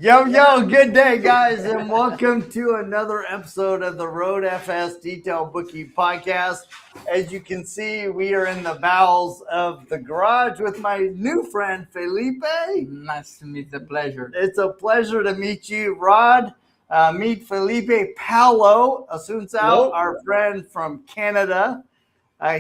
Yo, good day, guys, and welcome to another episode of the Road FS Detail Booking Podcast. As you can see, we are in the bowels of the garage with my new friend, Felipe. Nice to meet. The pleasure. It's a pleasure to meet you, Rod. Meet Felipe. Paulo Asuncao, our friend from Canada.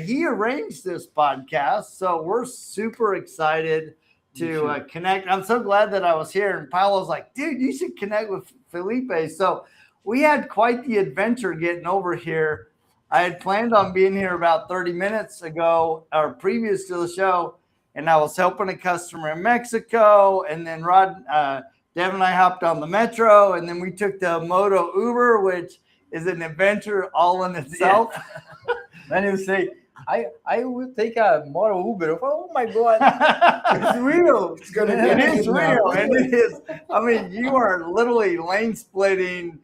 He arranged this podcast, so we're super excited to connect. I'm so glad that I was here. And Paulo's like, dude, you should connect with Felipe. So we had quite the adventure getting over here. I had planned on being here about 30 minutes ago or previous to the show, and I was helping a customer in Mexico. And then Dev and I hopped on the metro, and then we took the Moto Uber, which is an adventure all in itself. Yeah. Then you say, I will take a Moto Uber. Oh my God, it's real. It's gonna be It is real, and it is. I mean, you are literally lane splitting,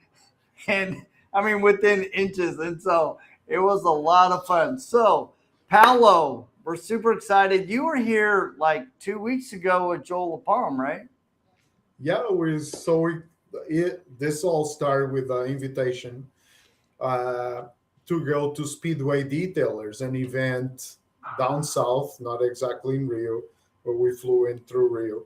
and I mean within inches, and so it was a lot of fun. So, Paulo, we're super excited. You were here like 2 weeks ago with Joel LaPalm, right? Yeah, this all started with an invitation to go to Speedway Detailers, an event down south, not exactly in Rio, but we flew in through Rio.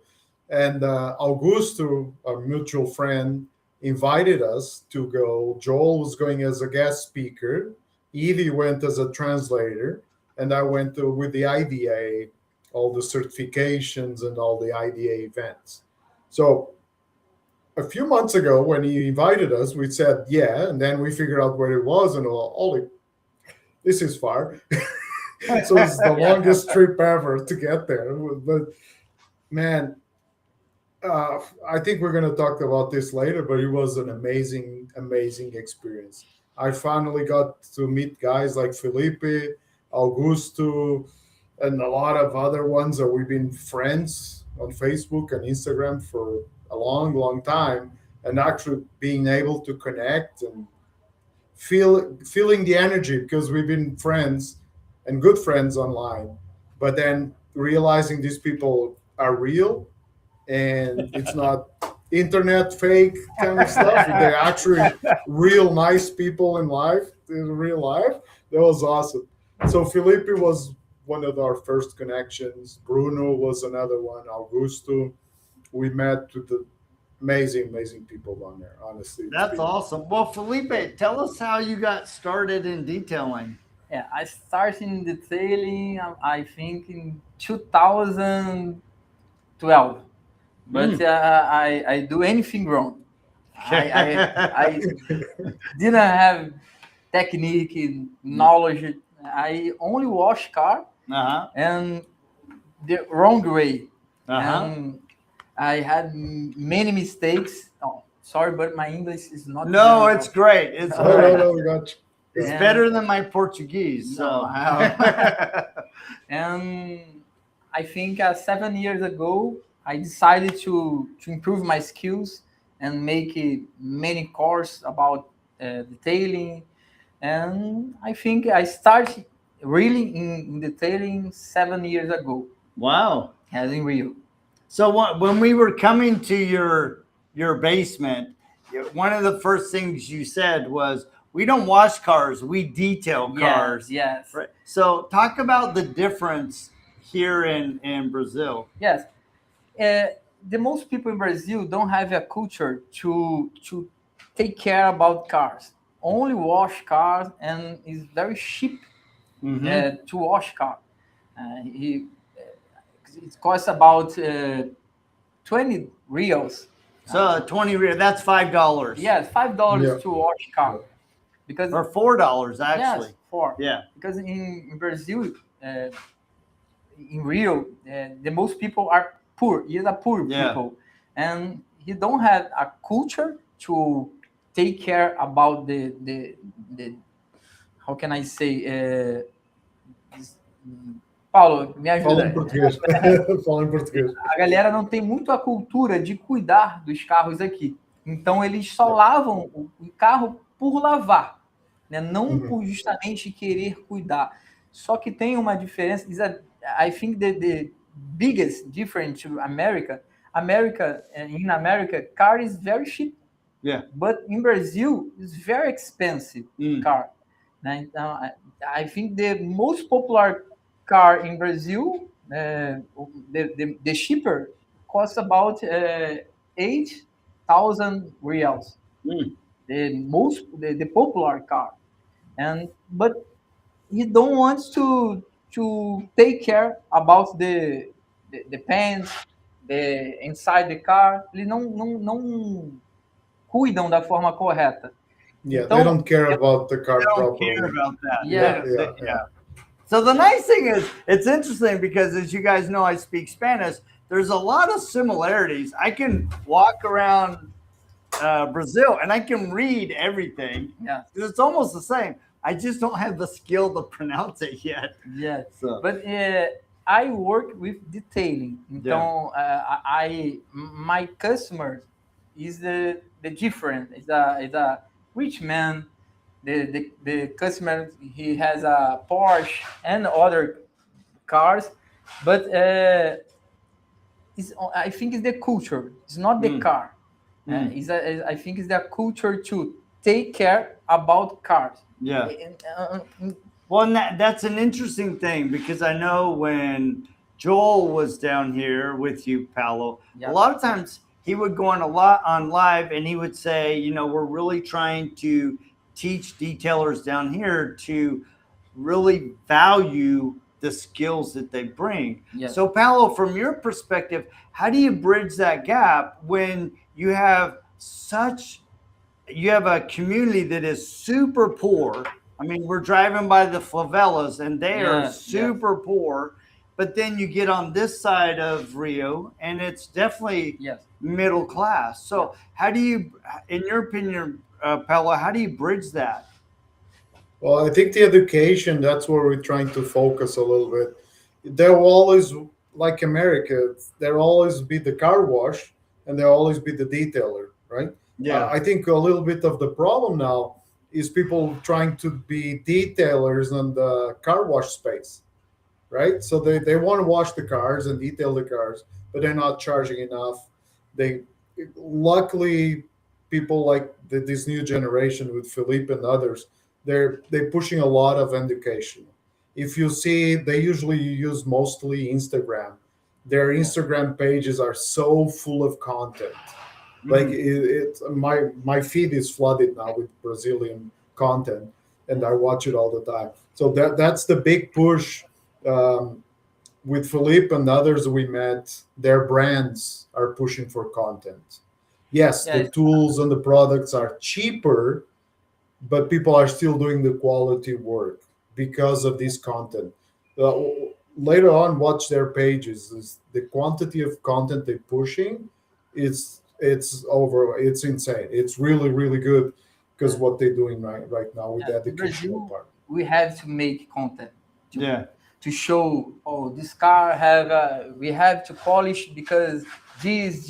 And Augusto, a mutual friend, invited us to go. Joel was going as a guest speaker. Evie went as a translator. And I went with the IDA, all the certifications and all the IDA events. So a few months ago, when he invited us, we said, yeah, and then we figured out where it was, and this is far. So it's the longest trip ever to get there. But man, I think we're going to talk about this later, but it was an amazing, amazing experience. I finally got to meet guys like Felipe, Augusto, and a lot of other ones that we've been friends on Facebook and Instagram for a long time, and actually being able to connect and feeling the energy, because we've been friends and good friends online, but then realizing these people are real and it's not internet fake kind of stuff. They're actually real nice people in real life. That was awesome. So Felipe was one of our first connections. Bruno was another one. Augusto. We met with the amazing people on there, honestly. That's awesome. Well, Felipe, tell us how you got started in detailing. Yeah, I started in detailing, I think, in 2012. But I do anything wrong. I didn't have technique, knowledge. I only wash car and the wrong way. And I had many mistakes. Oh, sorry, but my English is not. No, it's great. It's great. We got you. It's better than my Portuguese. So, and I think 7 years ago, I decided to improve my skills and make many courses about detailing. And I think I started really in detailing 7 years ago. Wow. As in Rio. So when we were coming to your basement, one of the first things you said was, we don't wash cars, we detail cars. Yes. Right. So talk about the difference here in Brazil. Yes. The most people in Brazil don't have a culture to take care about cars. Only wash cars, and it's very cheap to wash car. It costs about 20 reals. So 20 reals, that's $5. Yes, $5 to wash car. Because or $4 actually. Yes, 4. Yeah. Because in Brazil, in Rio, the most people are poor. He's a poor people, and he don't have a culture to take care about the how can I say? Paulo, me ajuda. Fala em português. A galera não tem muito a cultura de cuidar dos carros aqui. Então, eles só lavam o carro por lavar, né? Não por justamente querer cuidar. Só que tem uma diferença. I think the biggest difference to America, In America, car is very cheap. Yeah. But in Brazil, it's very expensive car. Né? Então, I think the most popular car in Brazil, the cheaper, costs about 8,000 reals. The popular car, but he don't want to take care about the pants, the inside the car. Ele não cuidam da forma correta. Yeah, Então, they don't care about the They car don't care properly. about that. Yeah. Yeah. So the nice thing is, it's interesting because, as you guys know, I speak Spanish. There's a lot of similarities. I can walk around Brazil and I can read everything. Yeah. It's almost the same. I just don't have the skill to pronounce it yet. Yeah. So. But I work with detailing. Então, my customer is the different. Is a rich man. The customer, he has a Porsche and other cars, but I think it's the culture. It's not the car. I think it's the culture to take care about cars. Yeah. Well, that's an interesting thing because I know when Joel was down here with you, Paulo, a lot of times he would go on live and he would say, we're really trying to teach detailers down here to really value the skills that they bring. Yes. So, Paulo, from your perspective, how do you bridge that gap when you have a community that is super poor? I mean, we're driving by the favelas and they are super poor, but then you get on this side of Rio and it's definitely middle class. So how do you, in your opinion, Paulo, how do you bridge that? Well, I think the education, that's where we're trying to focus a little bit. There will always, like America, there'll always be the car wash and there'll always be the detailer, right? Yeah. I think a little bit of the problem now is people trying to be detailers in the car wash space, right? So they want to wash the cars and detail the cars, but they're not charging enough. Luckily, people like this new generation with Felipe and others, they're pushing a lot of education. If you see, they usually use mostly Instagram. Their Instagram pages are so full of content. Like my feed is flooded now with Brazilian content, and I watch it all the time. So that's the big push. With Felipe and others we met, their brands are pushing for content. Yes, the tools and the products are cheaper, but people are still doing the quality work because of this content. Later on, watch their pages. The quantity of content they're pushing it's insane. It's really, really good because what they're doing right now with the educational part. We have to make content. To show, this car we have to polish because this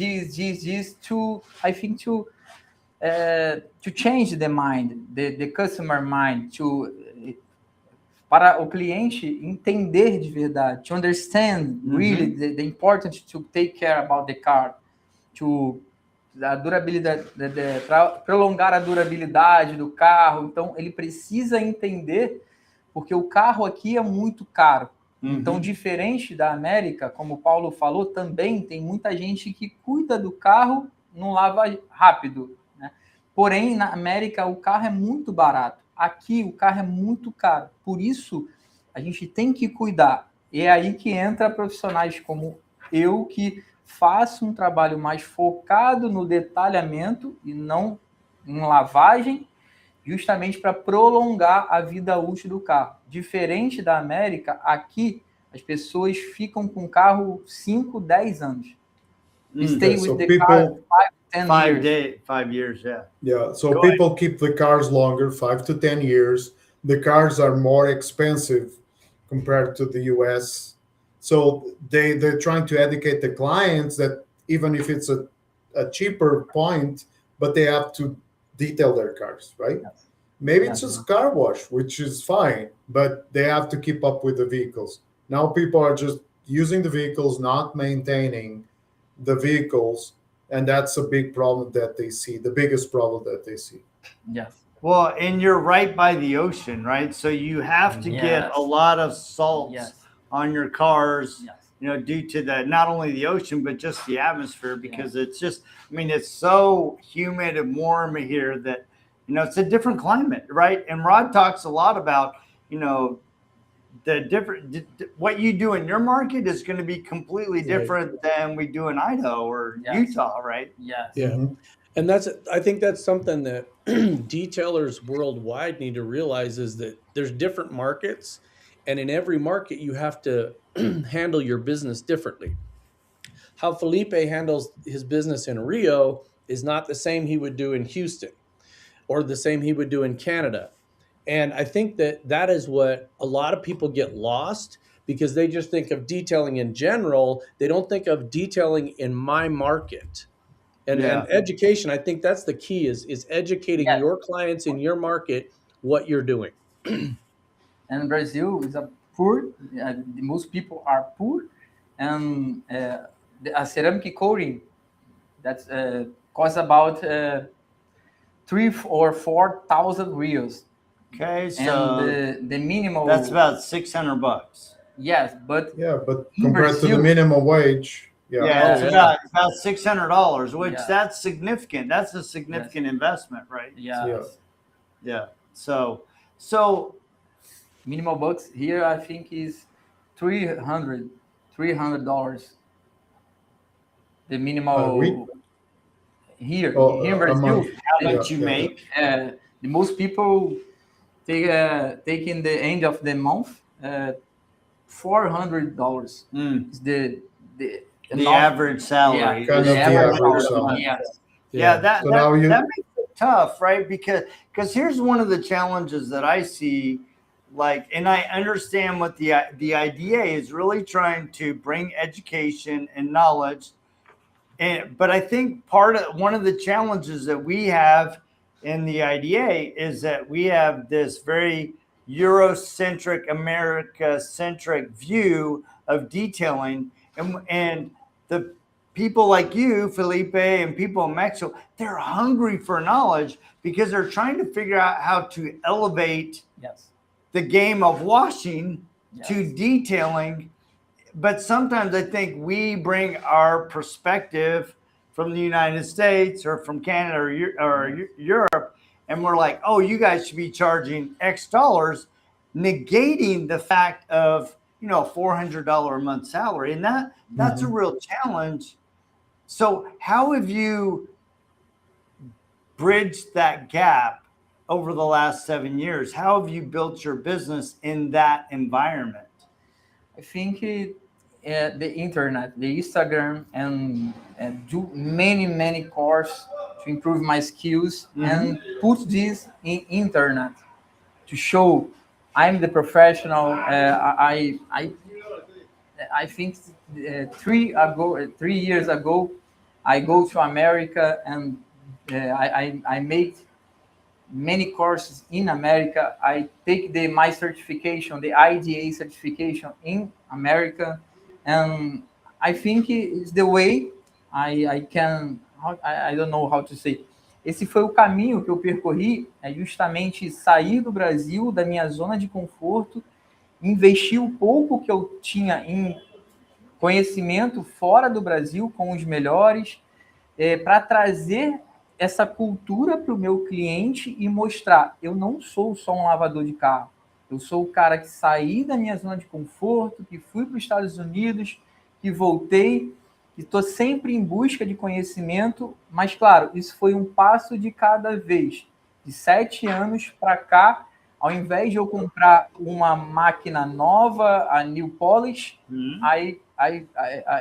to change the mind, the customer mind, para o cliente entender de verdade, to understand really the importance to take care about the car, a durabilidade, para prolongar a durabilidade do carro. Então ele precisa entender, porque o carro aqui é muito caro. Então, diferente da América, como o Paulo falou, também tem muita gente que cuida do carro, não lava rápido, né? Porém, na América, o carro é muito barato. Aqui, o carro é muito caro. Por isso, a gente tem que cuidar. E é aí que entra profissionais como eu, que faço um trabalho mais focado no detalhamento e não em lavagem, justamente para prolongar a vida útil do carro. Diferente da América, aqui as pessoas ficam com o carro 5, 10 anos. Stay with the car 5 years, Yeah, so people keep the cars longer, 5 to 10 years. The cars are more expensive compared to the US. So they're trying to educate the clients that even if it's a cheaper point, but they have to detail their cars, right? Maybe it's just car wash, which is fine, but they have to keep up with the vehicles. Now people are just using the vehicles, not maintaining the vehicles, and that's a big problem that they see, the biggest problem that they see. Yes. Well, and you're right by the ocean, right? So you have to get Yes. a lot of salts Yes. on your cars, Yes. due to the not only the ocean but just the atmosphere, because it's just, I mean, it's so humid and warm here that it's a different climate, right? And Rod talks a lot about the different what you do in your market is going to be completely different than we do in Idaho or Utah, right? Yes. Yeah. Mm-hmm. And I think that's something that detailers worldwide need to realize, is that there's different markets, and in every market you have to handle your business differently. How Felipe handles his business in Rio is not the same he would do in Houston, or the same he would do in Canada. And I think that is what a lot of people get lost, because they just think of detailing in general. They don't think of detailing in my market. And education, I think that's the key, is educating Yes. your clients in your market what you're doing. And Brazil is a poor. Most people are poor, and a ceramic coating that costs about 3 or 4 thousand reals. Okay, And so the minimum, that's about $600. yes, but Yeah, but in compared to the Brazil, minimum wage, Yeah, it's yeah. about $600, which Yeah. that's significant. That's a significant investment, right? yes, Yeah. So minimal bucks here I think is 300 $300. The we minimal here in a Brazil. month. how Yeah, much you yeah. make? The most people take in the end of the month $400 Mm, is the the enough. average salary Kind is of the average $400 a salary. month. Yes. Yeah, that So now you that makes it tough, right? Because here's one of the challenges that I see, like, and I understand what the idea is really trying to bring education and knowledge, but I think one of the challenges that we have in the IDA is that we have this very Eurocentric, America-centric view of detailing, and the people like you, Felipe, and people in Mexico, they're hungry for knowledge because they're trying to figure out how to elevate Yes. the game of washing to Yes. detailing. But sometimes I think we bring our perspective from the United States or from Canada or Europe, and we're like, oh, you guys should be charging X dollars, negating the fact of $400 a month salary, and that's a real challenge. So how have you bridged that gap over the last 7 years? How have you built your business in that environment? I think the internet, the Instagram, and do many courses to improve my skills and put this in internet to show I'm the professional. I think 3 years ago, I go to America and I made many courses in America. I take my certification, the IDA certification in America, and I think it's the way I can. I don't know how to say. Esse foi o caminho que eu percorri, é justamente sair do Brasil, da minha zona de conforto, investir o pouco que eu tinha em conhecimento fora do Brasil com os melhores, para trazer essa cultura para o meu cliente e mostrar, eu não sou só um lavador de carro, eu sou o cara que saí da minha zona de conforto, que fui para os Estados Unidos, que voltei, que estou sempre em busca de conhecimento, mas claro, isso foi um passo de cada vez. De 7 anos para cá, ao invés de eu comprar uma máquina nova, a New Polish, aí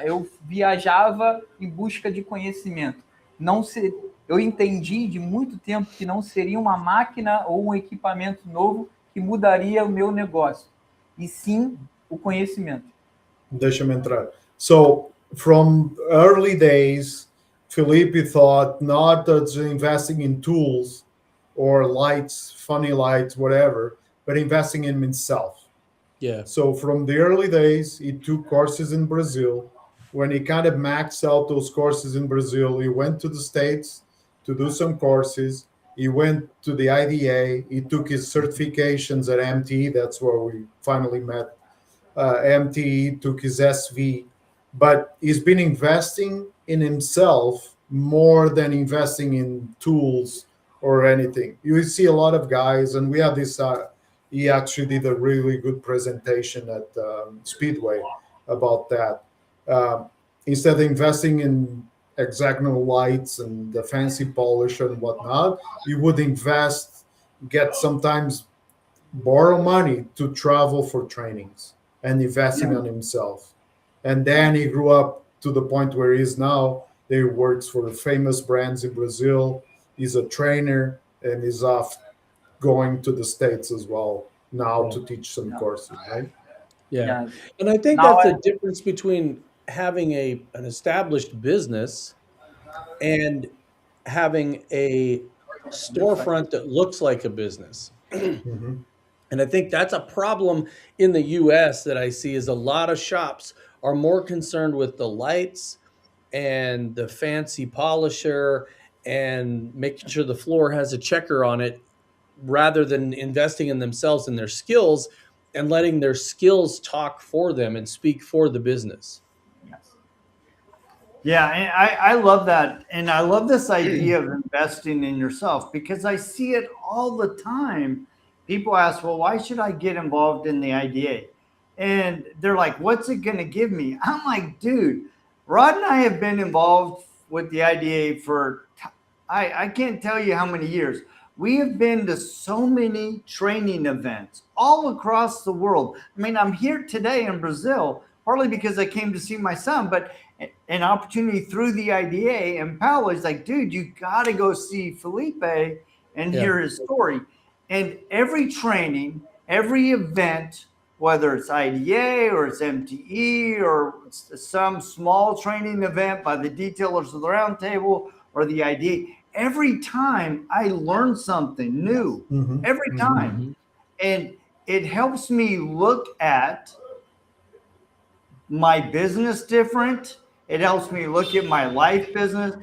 eu viajava em busca de conhecimento. Eu entendi de muito tempo que não seria uma máquina ou um equipamento novo que mudaria o meu negócio, e sim o conhecimento. Deixa-me entrar. So, from early days, Felipe thought not that investing in tools or lights, funny lights, whatever, but investing in himself. Yeah. So from the early days, he took courses in Brazil. when he kind of maxed out those courses in Brazil, he went to the States to do some courses. He went to the IDA. He took his certifications at MTE. That's where we finally met. MTE took his SV, but he's been investing in himself more than investing in tools or anything. You see a lot of guys, and we have this. He actually did a really good presentation at Speedway about that. Instead of investing in hexagonal lights and the fancy polish and whatnot, you would invest, get sometimes borrow money to travel for trainings and investing on himself. And then he grew up to the point where he is now. He works for famous brands in Brazil. He's a trainer and he's off going to the States as well now to teach some courses, right? Yeah. Yeah. And I think Now that's I, the difference between having an established business and having a storefront that looks like a business. Mm-hmm. And I think that's a problem in the US that I see is a lot of shops are more concerned with the lights and the fancy polisher and making sure the floor has a checker on it rather than investing in themselves and their skills and letting their skills talk for them and speak for the business. yes. Yeah, and I love that. And I love this idea of investing in yourself because I see it all the time. People ask, well, why should I get involved in the IDA? And they're like, what's it going to give me? I'm like, dude, Rod and I have been involved with the IDA for, I can't tell you how many years. We have been to so many training events all across the world. I mean, I'm here today in Brazil, partly because I came to see my son, but an opportunity through the IDA. And Paulo is like, dude, you got to go see Felipe and Yeah. hear his story. And every training, every event, whether it's IDA or it's MTE or some small training event by the detailers of the roundtable or the IDA, every time I learn something new, Mm-hmm. every Mm-hmm. time. Mhm. And it helps me look at my business different. It helps me look at my life business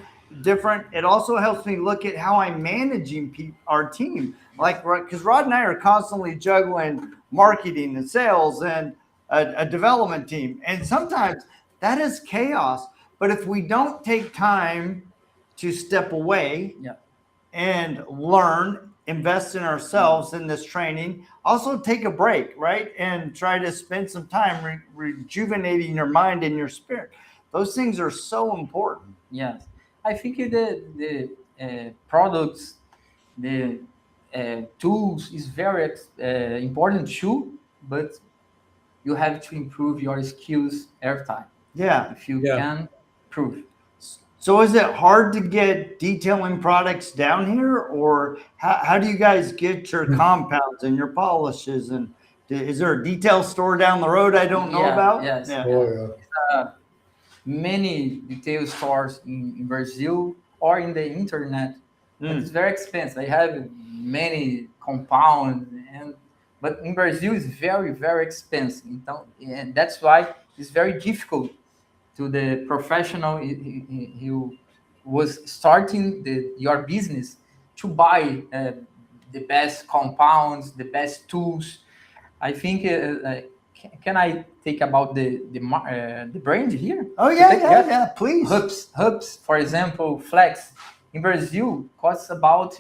different. It also helps me look at how I'm managing our team. Like, because Rod and I are constantly juggling marketing and sales and a development team. And sometimes that is chaos. But if we don't take time to step away Yeah. and learn, invest in ourselves in this training, also take a break, right? And try to spend some time rejuvenating your mind and your spirit. Those things are so important. Yes. I think the products, the tools is very important too, but you have to improve your skills every time. Yeah. If you Yeah. can prove. So is it hard to get detailing products down here, or how do you guys get your compounds and your polishes? And is there a detail store down the road I don't know Yeah, about? yes, Yeah. Oh, yeah. yeah. Many retail stores in Brazil or in the internet, but it's very expensive. I have many compounds, but in Brazil it's very, very expensive. Então, and that's why it's very difficult to the professional who was starting your business to buy the best compounds, the best tools. I think. Can I take about the brand here? Oh You yeah, take- yeah, yeah. Please. Hubs, for example, Flex in Brazil costs about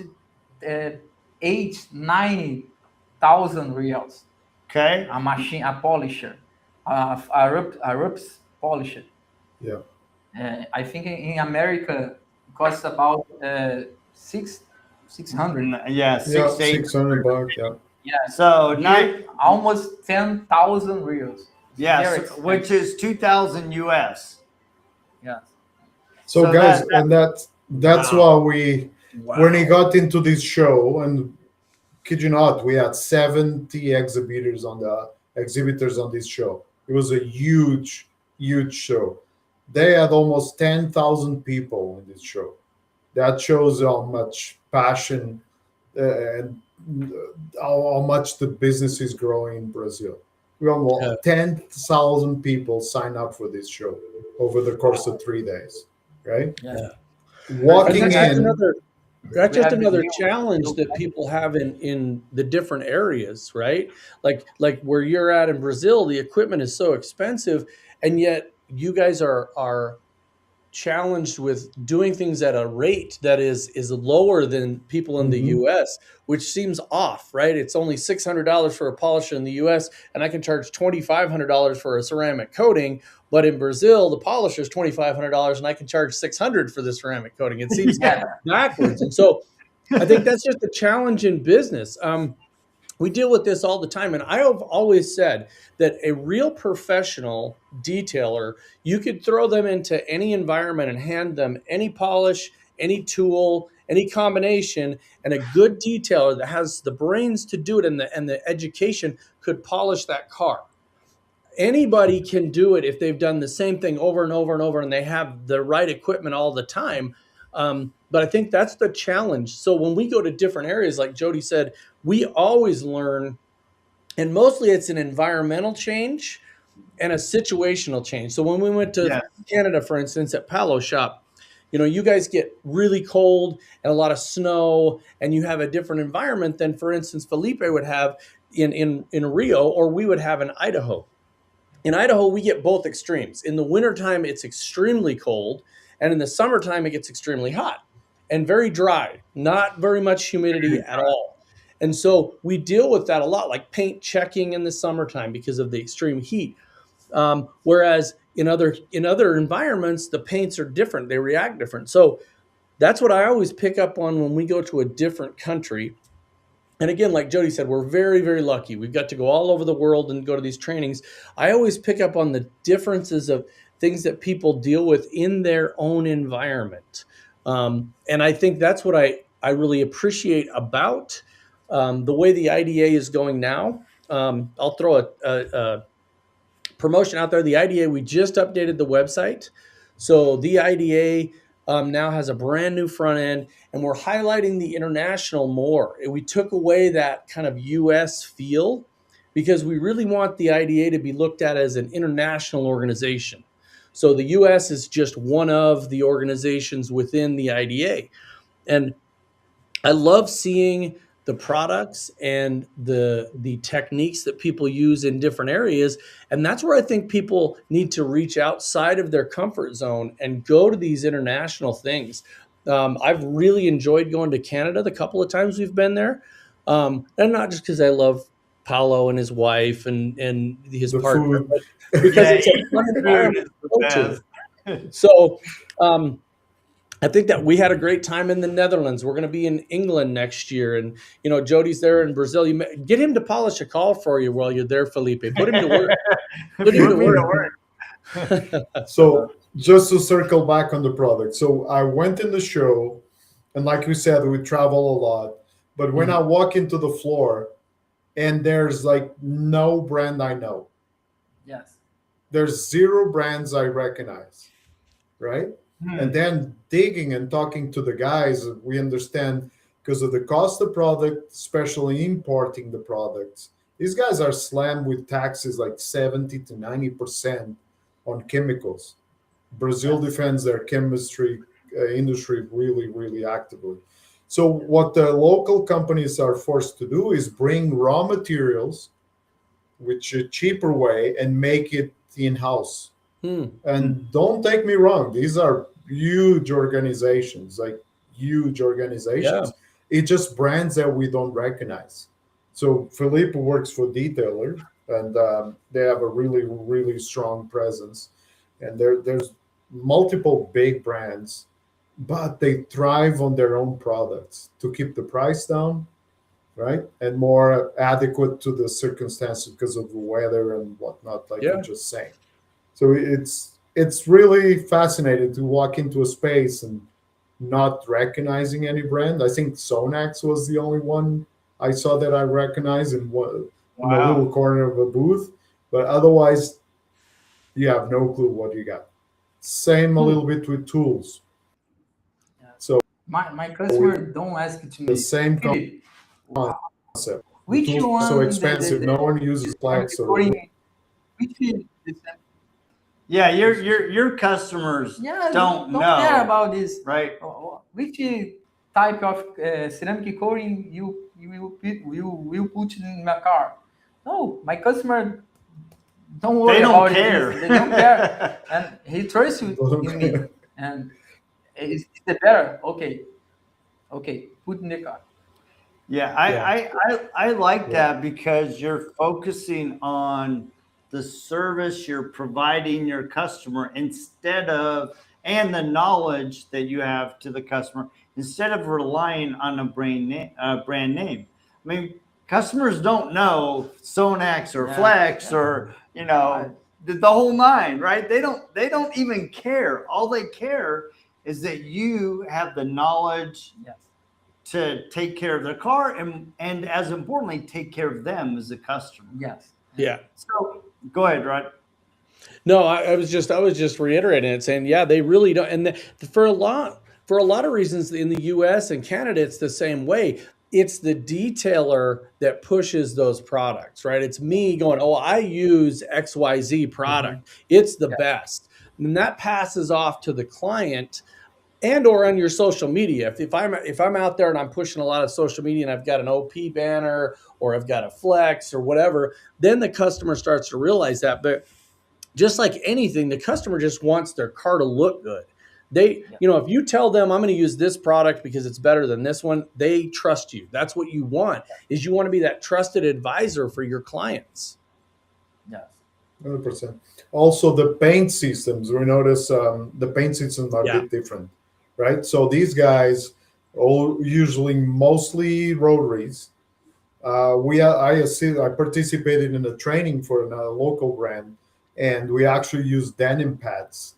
8, 9,000 reals. Okay. A machine, a polisher, a Rups polisher. Yeah. I think in America it costs about six hundred. Yeah, Yeah. 6 to 8. $600. Yeah. Yeah. So Here, almost 10,000 reals. It's yeah, very which expensive. is 2,000 US. Yeah. So, So guys, that and that's wow. why we, when he Wow. got into this show, and kid you not, we had 70 exhibitors on this show. It was a huge, huge show. They had almost 10,000 people in this show. That shows how much passion and how much the business is growing in Brazil. Well, 10,000 people sign up for this show over the course of 3 days, right? Yeah. Walking And in, that's We just have the another new- challenge that people have in the different areas, right? Like where you're at in Brazil, the equipment is so expensive, and yet you guys are challenged with doing things at a rate that is lower than people in the Mhm. US, which seems off, right? It's only $600 for a polisher in the US, and I can charge $2,500 for a ceramic coating. But in Brazil, the polisher is $2,500, and I can charge $600 for the ceramic coating. It seems Yeah. backwards, and so I think that's just a challenge in business. We deal with this all the time, and I have always said that a real professional detailer, you could throw them into any environment and hand them any polish, any tool, any combination, and a good detailer that has the brains to do it and the education could polish that car. Anybody can do it if they've done the same thing over and over and over and they have the right equipment all the time. But I think that's the challenge. So when we go to different areas, like Jody said, we always learn, and mostly it's an environmental change and a situational change. So when we went to Yes. Canada, for instance, at Palo Shop, you guys get really cold and a lot of snow, and you have a different environment than, for instance, Felipe would have in Rio, or we would have in Idaho. In Idaho, we get both extremes. In the wintertime, it's extremely cold, and in the summertime, it gets extremely hot and very dry, not very much humidity at all. And so we deal with that a lot, like paint checking in the summertime because of the extreme heat. Whereas in other environments, the paints are different; they react different. So that's what I always pick up on when we go to a different country. And again, like Jody said, we're very, very lucky. We've got to go all over the world and go to these trainings. I always pick up on the differences of things that people deal with in their own environment. And I think that's what I really appreciate about the way the IDA is going now. I'll throw a promotion out there. The IDA, we just updated the website. So the IDA now has a brand new front end, and we're highlighting the international more. We took away that kind of US feel because we really want the IDA to be looked at as an international organization. So the US is just one of the organizations within the IDA. And I love seeing the products and the techniques that people use in different areas, and that's where I think people need to reach outside of their comfort zone and go to these international things. I've really enjoyed going to Canada the couple of times we've been there, and not just because I love Paulo and his wife and his the partner, food. but because Yeah, it's a eating fun food environment is to the go to. best. So I think that we had a great time in the Netherlands. We're going to be in England next year, and Jody's there in Brazil. Get him to polish a car for you while you're there, Felipe. Put him to work. Put him Put to me to work. work. So just to circle back on the product. So I went in the show, and like we said, we travel a lot. But when I walk into the floor and there's like no brand I know, Yes. there's zero brands I recognize, right? And then digging and talking to the guys, we understand because of the cost of product, especially importing the products. These guys are slammed with taxes like 70 to 90% on chemicals. Brazil defends their chemistry industry really, really actively. So what the local companies are forced to do is bring raw materials, which a cheaper way, and make it in-house. And don't take me wrong, these are huge organizations, like huge Yeah. organizations. It's just brands that we don't recognize. So Felipe works for Detailer, and they have a really, really strong presence. And there's multiple big brands, but they thrive on their own products to keep the price down, right? And more adequate to the circumstances because of the weather and whatnot, like you're Yeah. just saying. So it's really fascinating to walk into a space and not recognizing any brand. I think Sonax was the only one I saw that I recognized in a little Wow. corner of a booth, but otherwise you have no clue what you got. Same a little bit with tools. Yeah. So My with customer don't ask to the me, same Philip, concept. Which The tools are one? so expensive. No one uses Plex. Yeah, your customers don't know care about this, right? Which type of ceramic coating you will put in my car? No, my customer don't worry about care. This. They don't care, and he trusts you in me, and it's the better. Okay, put in the car. Yeah, I like that because you're focusing on the service you're providing your customer instead of, and the knowledge that you have to the customer instead of relying on a brand name. I mean, customers don't know Sonax or Flex or the whole nine, right? They don't even care. All they care is that you have the knowledge to take care of their car and as importantly, take care of them as a customer. Yes. Yeah. So go ahead, Rod. No, I was just reiterating it, saying, yeah, they really don't. And for a lot of reasons in the U.S. and Canada, it's the same way. It's the detailer that pushes those products, right? It's me going, oh, I use XYZ product. It's the best. And that passes off to the client and or on your social media. If I'm out there and I'm pushing a lot of social media and I've got an OP banner or I've got a Flex or whatever, then the customer starts to realize that. But just like anything, the customer just wants their car to look good. They, if you tell them I'm going to use this product because it's better than this one, they trust you. That's what you want, is you want to be that trusted advisor for your clients. Yes. 100%. Also, the paint systems, we notice the paint systems are a bit different, right? So these guys, usually mostly rotaries. I participated in a training for a local brand, and we actually use denim pads.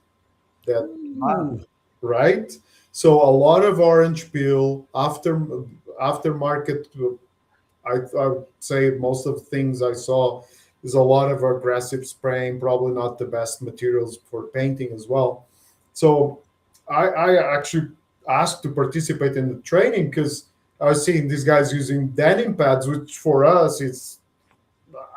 Right? So a lot of orange peel aftermarket. I would say most of the things I saw is a lot of aggressive spraying, probably not the best materials for painting as well. So I actually asked to participate in the training because I was seeing these guys using denim pads, which for us,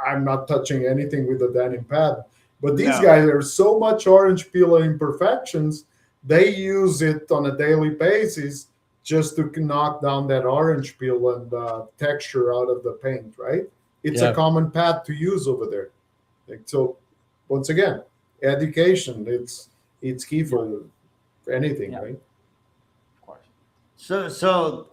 I'm not touching anything with a denim pad. But these guys are so much orange peel imperfections, they use it on a daily basis just to knock down that orange peel and texture out of the paint, right? It's a common pad to use over there. So, once again, education, it's key for anything, right? Of course. So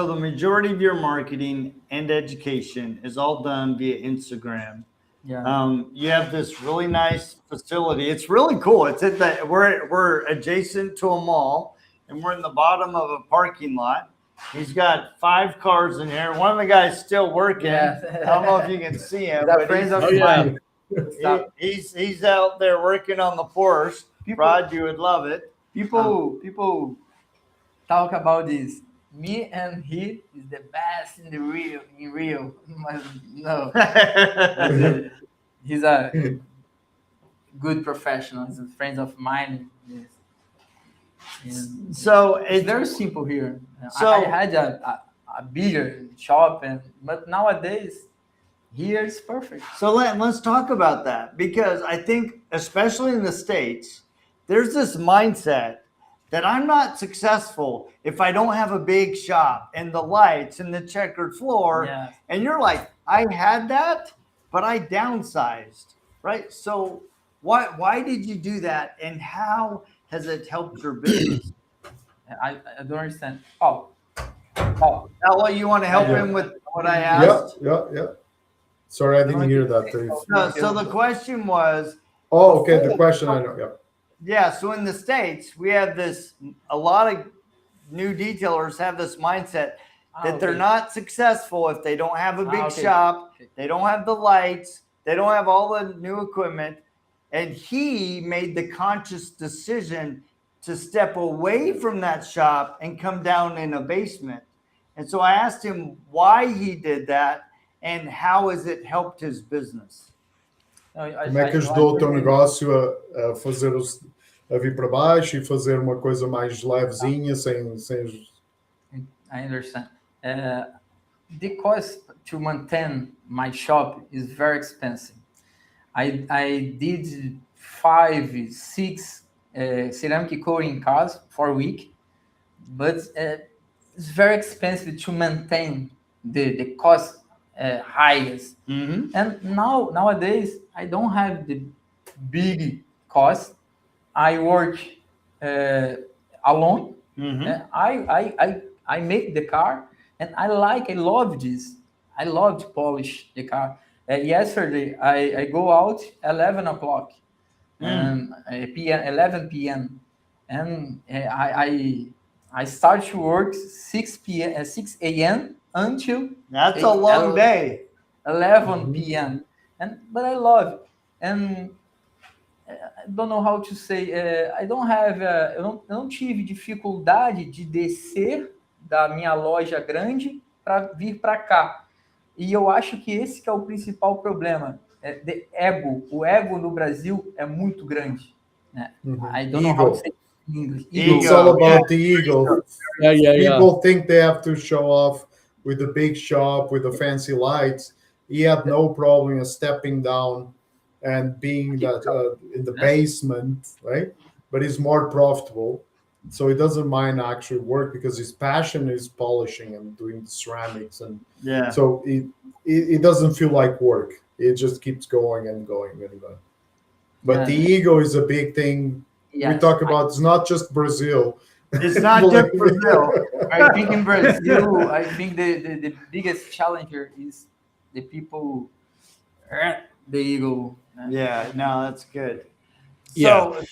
the majority of your marketing and education is all done via Instagram. Yeah. You have this really nice facility. It's really cool. It's at we're adjacent to a mall, and we're in the bottom of a parking lot. He's got 5 cars in here. One of the guys still working. Yes. I don't know if you can see him, He's a but friend of mine. he's out there working on the Porsche. Rod, you would love it. People talk about this. Me and he is the best in Rio. No. He's a good professional. He's a friend of mine. So it's very simple here. So I had a bigger shop, but nowadays here it's perfect. So let's talk about that, because I think, especially in the States, there's this mindset that I'm not successful if I don't have a big shop and the lights and the checkered floor. Yes. And you're like, I had that, but I downsized, right? So why did you do that, and how has it helped your business? I don't understand. Paulo, you want to help him with what I asked? Yeah. Sorry, I didn't hear that. No, so the question was. Oh, okay. The question I know. Yeah. Yeah. So in the States, we have a lot of new detailers have this mindset that they're not successful if they don't have a big shop, they don't have the lights, they don't have all the new equipment. And he made the conscious decision to step away from that shop and come down in a basement. And so I asked him why he did that and how has it helped his business. Como é que ajudou o teu negócio a vir para baixo e fazer uma coisa mais levezinha, sem... I understand. The cost, to maintain my shop is very expensive. I did 5, 6 ceramic coating cars for a week, but it's very expensive to maintain the cost highest. And nowadays I don't have the big cost. I work uh, alone. I make the car, and I love this. I love to polish the car. Yesterday I go out 11 o'clock and p.m. 11 p.m. and I start to work 6 p.m. 6 a.m. until That's a long day. 11 p.m. And but I love it. And I don't know how to say. I don't have. Eu não tive dificuldade de descer da minha loja grande para vir para cá. E eu acho que esse que é o principal problema. The ego. O ego no Brasil é muito grande. Né? I don't know how to say it in English. It's all about the ego. Yeah. People think they have to show off with the big shop, with the fancy lights. He had no problem in stepping down and being that in the basement, right? But he's more profitable, so he doesn't mind actually work because his passion is polishing and doing ceramics, and so it doesn't feel like work. It just keeps going and going and going. But the ego is a big thing. We talk about. It's not just Brazil. It's not just Brazil. I think in Brazil, I think the biggest challenger is the people, the ego. Yeah, no, that's good. Yeah. So,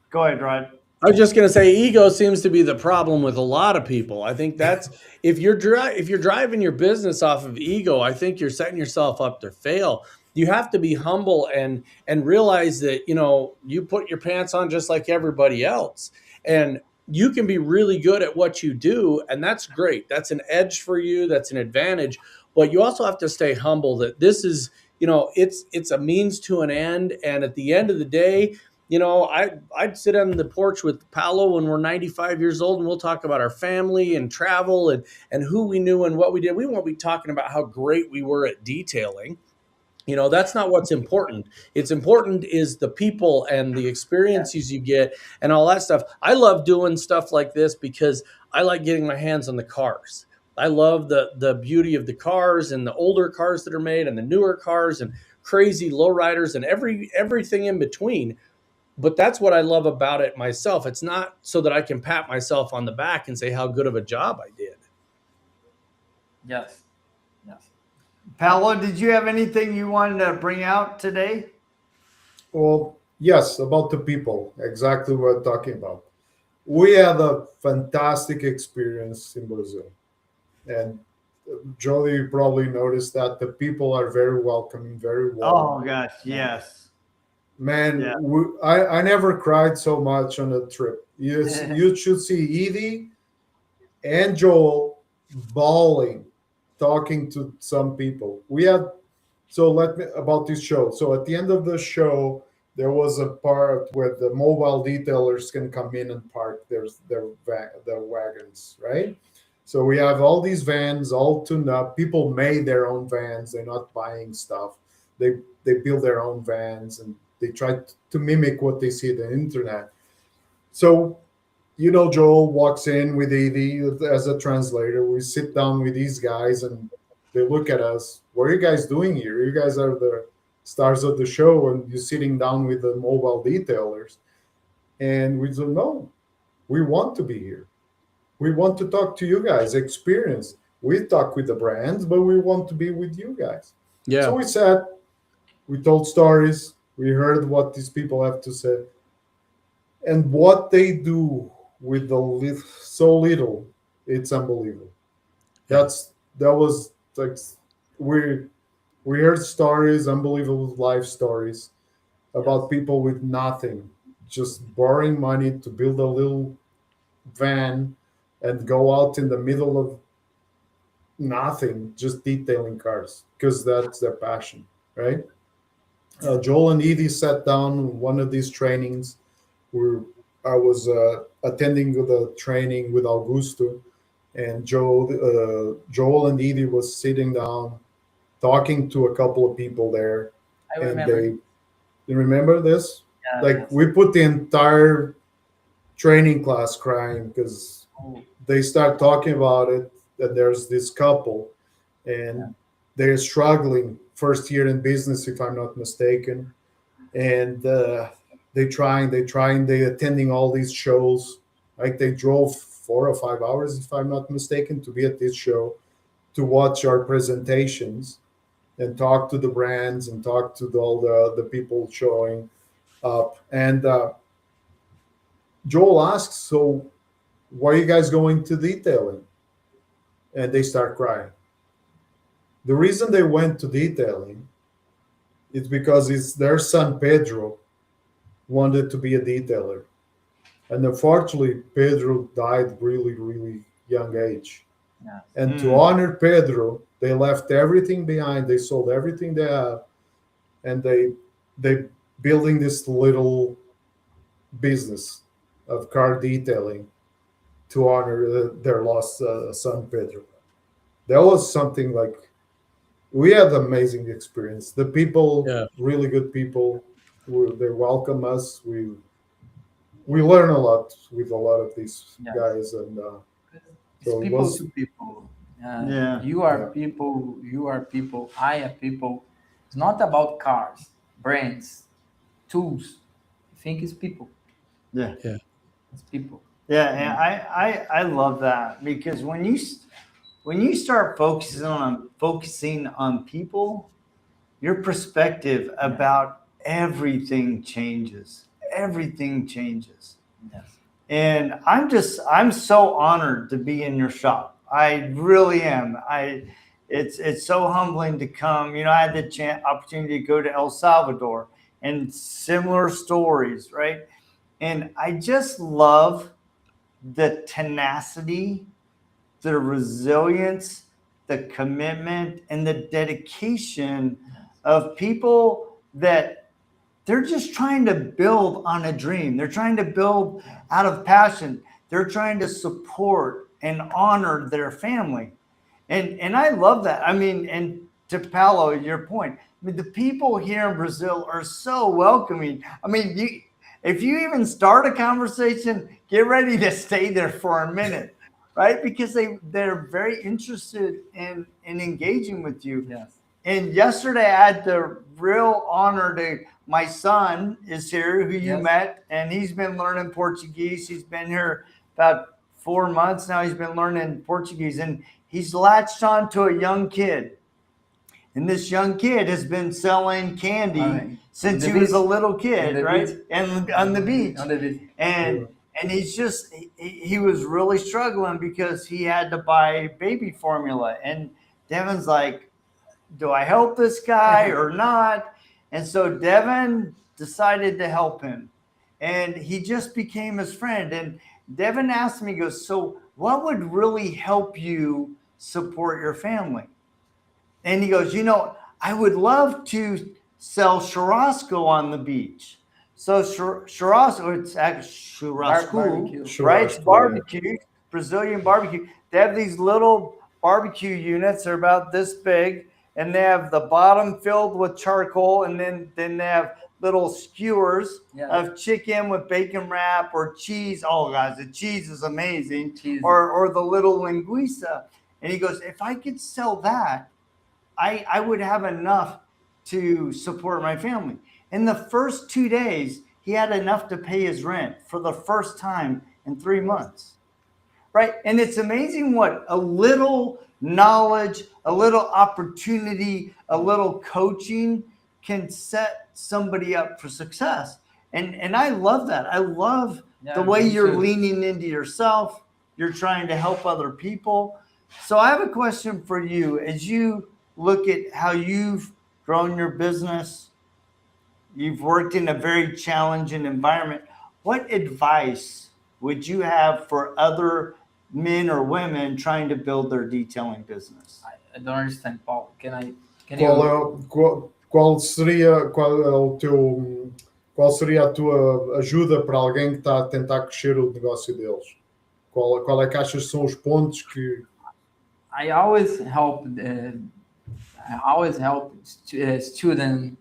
go ahead, Rod. I was just going to say, ego seems to be the problem with a lot of people. I think that's if you're driving your business off of ego, I think you're setting yourself up to fail. You have to be humble and realize that you put your pants on just like everybody else, and you can be really good at what you do, and that's great. That's an edge for you. That's an advantage. But you also have to stay humble that this is, it's a means to an end. And at the end of the day, I'd sit on the porch with Paulo when we're 95 years old, and we'll talk about our family and travel and who we knew and what we did. We won't be talking about how great we were at detailing. That's not what's important. It's important is the people and the experiences you get and all that stuff. I love doing stuff like this because I like getting my hands on the cars. I love the beauty of the cars and the older cars that are made and the newer cars and crazy lowriders and everything in between. But that's what I love about it myself. It's not so that I can pat myself on the back and say how good of a job I did. Yes. Paulo, did you have anything you wanted to bring out today? Well, yes, about the people, exactly what I'm talking about. We had a fantastic experience in Brazil. And Jolie probably noticed that the people are very welcoming, very warm. Oh, gosh, yes. Man, I never cried so much on a trip. You should see Edie and Joel bawling, talking to some people. About this show. So at the end of the show, there was a part where the mobile detailers can come in and park their wagons, right? So we have all these vans all tuned up. People made their own vans. They're not buying stuff. They build their own vans and they try to mimic what they see on the internet. So, Joel walks in with Edie as a translator. We sit down with these guys and they look at us. What are you guys doing here? You guys are the stars of the show and you're sitting down with the mobile detailers. And we said, no, we want to be here. We want to talk to you guys, experience. We talk with the brands, but we want to be with you guys. Yeah. So we sat, we told stories, we heard what these people have to say. And what they do with so little, it's unbelievable. That was like we heard stories, unbelievable life stories about people with nothing, just borrowing money to build a little van and go out in the middle of nothing, just detailing cars because that's their passion, right? Joel and Edie sat down one of these trainings where I was attending the training with Augusto, and Joel and Edie was sitting down talking to a couple of people there, I and remember. you remember this? Yes, Like yes. we put the entire training class crying because Oh, they start talking about it. That there's this couple, yeah. and they're struggling first year in business, if I'm not mistaken, and they attending all these shows. Like they drove 4 or 5 hours, if I'm not mistaken, to be at this show to watch our presentations and talk to the brands and talk to all the people showing up. And Joel asks, "So, why are you guys going to detailing?" And they start crying. The reason they went to detailing is because it's their son Pedro wanted to be a detailer, and unfortunately, Pedro died really, really young age. Yes. And to honor Pedro, they left everything behind. They sold everything they have, and they building this little business of car detailing to honor their lost son Pedro. That was something like we had an amazing experience. The people, Yeah. really good people, they welcome us. We learn a lot with a lot of these Yes. guys, and It's so it people was to people. Yeah. You are yeah. people. You are people. I am people. It's not about cars, brands, tools. I think it's people. Yeah. Yeah. It's people. Yeah, and Yeah. I love that because when you start focusing on people, your perspective Yes. about everything changes. Everything changes. Yes. And I'm so honored to be in your shop. I really am. It's so humbling to come. You know, I had the opportunity to go to El Salvador and similar stories, right? And I just love the tenacity, the resilience, the commitment, and the dedication of people that they're just trying to build on a dream. They're trying to build out of passion. They're trying to support and honor their family. And I love that. I mean, and to Paulo, your point, I mean, the people here in Brazil are so welcoming. I mean, if you even start a conversation, get ready to stay there for a minute, right? Because they're very interested in engaging with you. Yes. And yesterday, I had the real honor to. My son is here, who you Yes. met, and he's been learning Portuguese. He's been here about 4 months now. He's been learning Portuguese, and he's latched on to a young kid. And this young kid has been selling candy since The he was a beach. little In kid, the right? beach. And on the beach. On the beach. And he's just he was really struggling because he had to buy baby formula. And Devin's like, do I help this guy or not? And so Devin decided to help him. And he just became his friend. And Devin asked me, he goes, so what would really help you support your family? And he goes, I would love to sell churrasco on the beach. So churrasco, it's actually churrasco, Barbecue. right? It's Churrasco, barbecue, Brazilian barbecue. They have these little barbecue units. They're about this big, and they have the bottom filled with charcoal, and then they have little skewers Yes. of chicken with bacon wrap or cheese. Oh, guys, the cheese is amazing. Cheese. Or the little linguiça. And he goes, if I could sell that, I would have enough to support my family. In the first 2 days, he had enough to pay his rent for the first time in 3 months. Right. And it's amazing what a little knowledge, a little opportunity, a little coaching can set somebody up for success. And I love that. I love the way me you're too. leaning into yourself. You're trying to help other people. So I have a question for you. As you look at how you've grown your business, you've worked in a very challenging environment. What advice would you have for other men or women trying to build their detailing business? I don't understand, Paul. Can Qual, you? é, qual seria a tua ajuda para alguém que está a tentar crescer o negócio deles? Qual é que achas que são os pontos que... I always help student.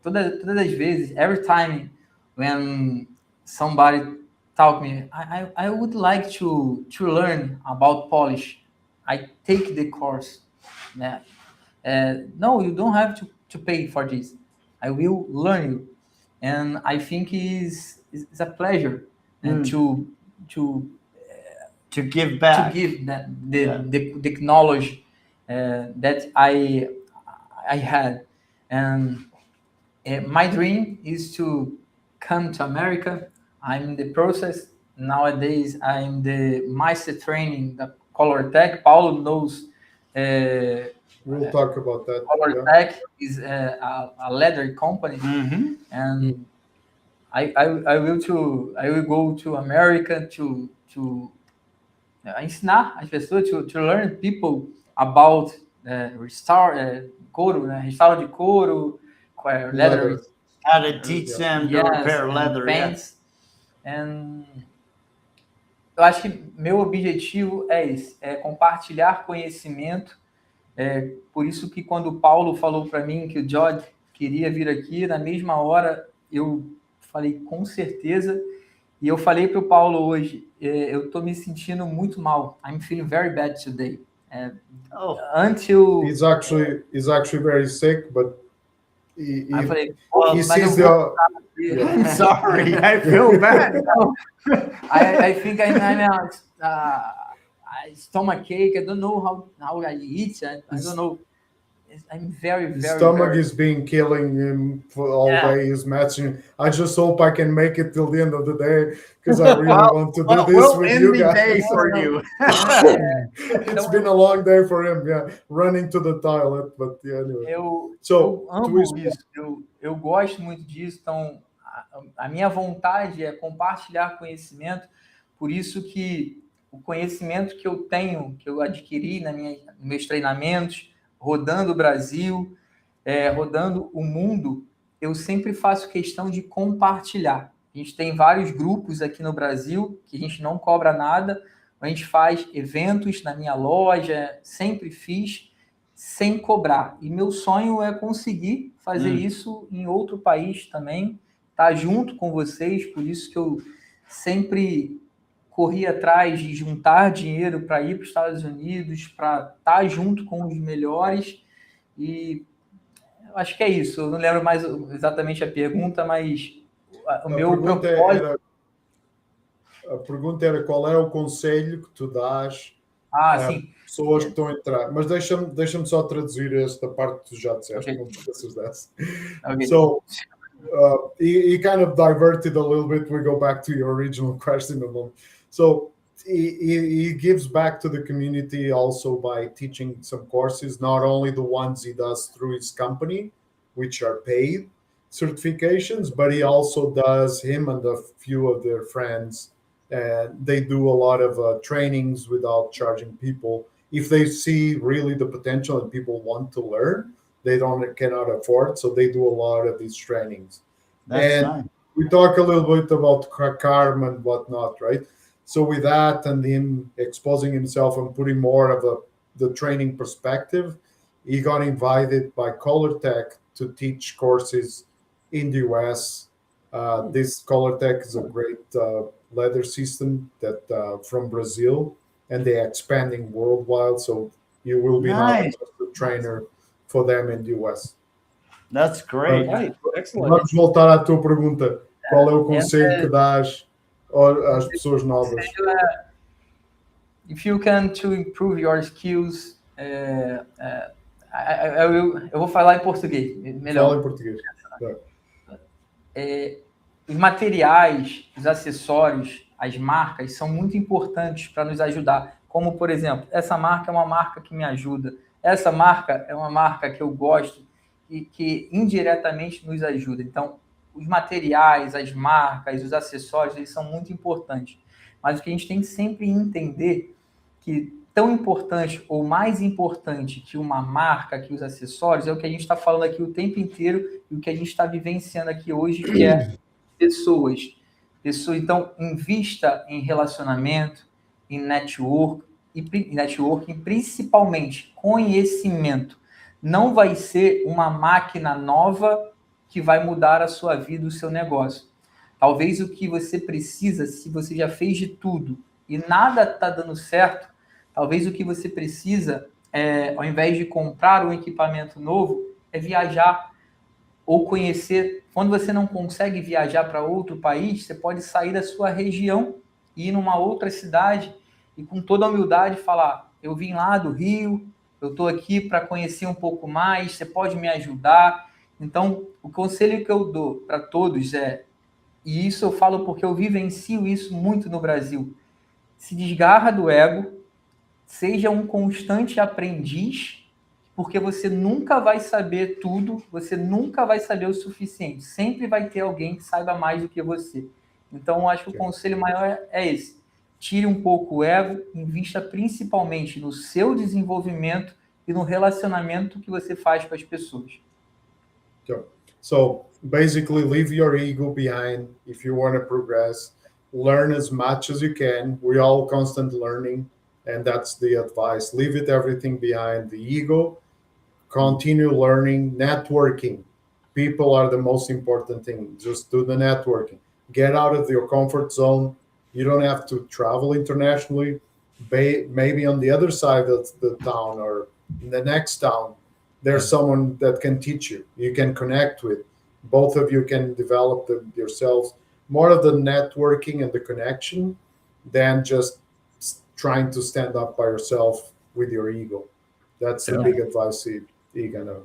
Todas as vezes, every time when somebody talk me, I would like to learn about Polish. I take the course. No, you don't have to pay for this. I will learn you, and I think it's a pleasure and to give back, to give that the knowledge that I had, and my dream is to come to America. I'm in the process nowadays. I'm the master training, the Color Tech. Paulo knows. We'll talk about that. Color Tech is a leather company, and I will go to America to ensinar as pessoas, to learn people about couro, restauro de couro, leather. How to teach them to repair leather. Pants. And eu acho que meu objetivo é esse, é compartilhar conhecimento. Por isso que quando o Paulo falou para mim que o George queria vir aqui, na mesma hora eu falei com certeza. E eu falei para o Paulo hoje, eu estou me sentindo muito mal. I'm feeling very bad today. Until he's actually very sick, but I falei, he sees the... I'm sorry, I feel bad. I think I'm stomach ache. I don't know how I eat. I don't know. I'm very, his stomach is being killing him for all day. He's matching. I just hope I can make it till the end of the day because I really want to do this with you guys. Day for you. It's been a long day for him. Running to the toilet, but anyway. Eu amo isso. Eu gosto muito disso. Então, a minha vontade é compartilhar conhecimento. Por isso que o conhecimento que eu tenho, que eu adquiri nos meus treinamentos, rodando o Brasil, rodando o mundo, eu sempre faço questão de compartilhar. A gente tem vários grupos aqui no Brasil que a gente não cobra nada, a gente faz eventos na minha loja, sempre fiz sem cobrar. E meu sonho é conseguir fazer isso em outro país também, estar junto com vocês, por isso que eu sempre corri atrás de juntar dinheiro para ir para os Estados Unidos, para estar junto com os melhores, e eu acho que é isso. Eu não lembro mais exatamente a pergunta, mas o meu propósito... A pergunta era qual é o conselho que tu dás sim. Pessoas que estão a entrar. Mas deixa-me só traduzir esta parte que tu já disseste, não te esqueças dessa. Okay. So, he kind of diverted a little bit. We go back to your original question. So he gives back to the community also by teaching some courses, not only the ones he does through his company, which are paid certifications, but he also does, him and a few of their friends, they do a lot of trainings without charging people. If they see really the potential and people want to learn, they cannot afford, so they do a lot of these trainings. That's nice. We talk a little bit about karma and whatnot, right? So with that and him exposing himself and putting more of the training perspective, he got invited by Color Tech to teach courses in the US. This Color Tech is a great leather system that from Brazil, and they're expanding worldwide. So you will be nice. a trainer for them in the US. That's great. Right. Excellent. Vamos voltar à tua pergunta. Qual é o conselho que dás às pessoas novas? If you can to improve your skills, eu vou falar em português. Melhor. Fala em português. Os materiais, os acessórios, as marcas são muito importantes para nos ajudar. Como, por exemplo, essa marca é uma marca que me ajuda. Essa marca é uma marca que eu gosto e que indiretamente nos ajuda. Então, os materiais, as marcas, os acessórios, eles são muito importantes. Mas o que a gente tem que sempre entender que tão importante ou mais importante que uma marca, que os acessórios, é o que a gente está falando aqui o tempo inteiro e o que a gente está vivenciando aqui hoje, que é pessoas. Então, invista em relacionamento, em networking, principalmente conhecimento. Não vai ser uma máquina nova que vai mudar a sua vida, o seu negócio. Talvez o que você precisa, se você já fez de tudo e nada está dando certo, talvez o que você precisa, ao invés de comprar um equipamento novo, é viajar ou conhecer. Quando você não consegue viajar para outro país, você pode sair da sua região e ir numa outra cidade e com toda a humildade falar, eu vim lá do Rio, eu estou aqui para conhecer um pouco mais, você pode me ajudar. Então, o conselho que eu dou para todos e isso eu falo porque eu vivencio isso muito no Brasil, se desgarra do ego, seja um constante aprendiz, porque você nunca vai saber tudo, você nunca vai saber o suficiente. Sempre vai ter alguém que saiba mais do que você. Então, eu acho que o conselho maior é esse. Tire um pouco o ego, invista principalmente no seu desenvolvimento e no relacionamento que você faz com as pessoas. So basically, leave your ego behind if you want to progress. Learn as much as you can. We're all constant learning, and that's the advice. Leave it everything behind the ego. Continue learning, networking. People are the most important thing. Just do the networking. Get out of your comfort zone. You don't have to travel internationally. Maybe on the other side of the town or in the next town, there's someone that can teach you. You can connect with. Both of you can develop yourselves. More of the networking and the connection than just trying to stand up by yourself with your ego. That's the big advice you're gonna.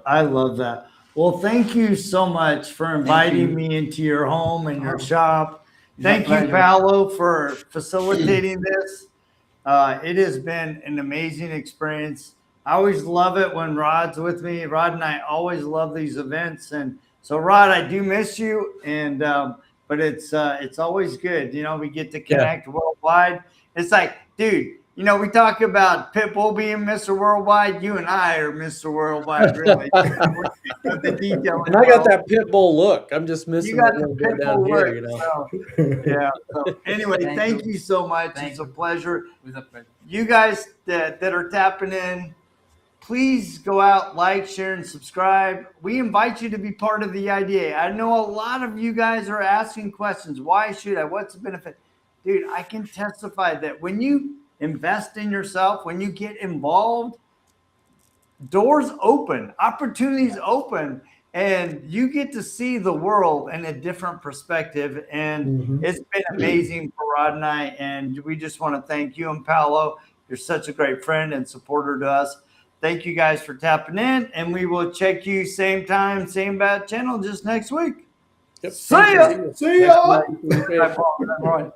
I love that. Well, thank you so much for inviting me into your home and your shop. Thank you, Paulo, for facilitating this. It has been an amazing experience. I always love it when Rod's with me. Rod and I always love these events. And so, Rod, I do miss you. And but it's always good. You know, we get to connect worldwide. It's like, dude, you know, we talk about Pitbull being Mr. Worldwide. You and I are Mr. Worldwide, really. The detail. And I got that Pitbull look. I'm just missing You got that the little bit Pitbull down here, look. you know. So, yeah. So anyway, thank you so much. It's a pleasure. It was a pleasure. You guys that are tapping in, please go out, like, share, and subscribe. We invite you to be part of the IDA. I know a lot of you guys are asking questions. Why should I? What's the benefit? Dude, I can testify that when you invest in yourself, when you get involved, doors open, opportunities open, and you get to see the world in a different perspective. And it's been amazing for Rod and I. And we just want to thank you and Paulo. You're such a great friend and supporter to us. Thank you guys for tapping in, and we will check you same time, same bad channel just next week. Yep. See ya. See ya. Bye, Paul. Bye, Paul.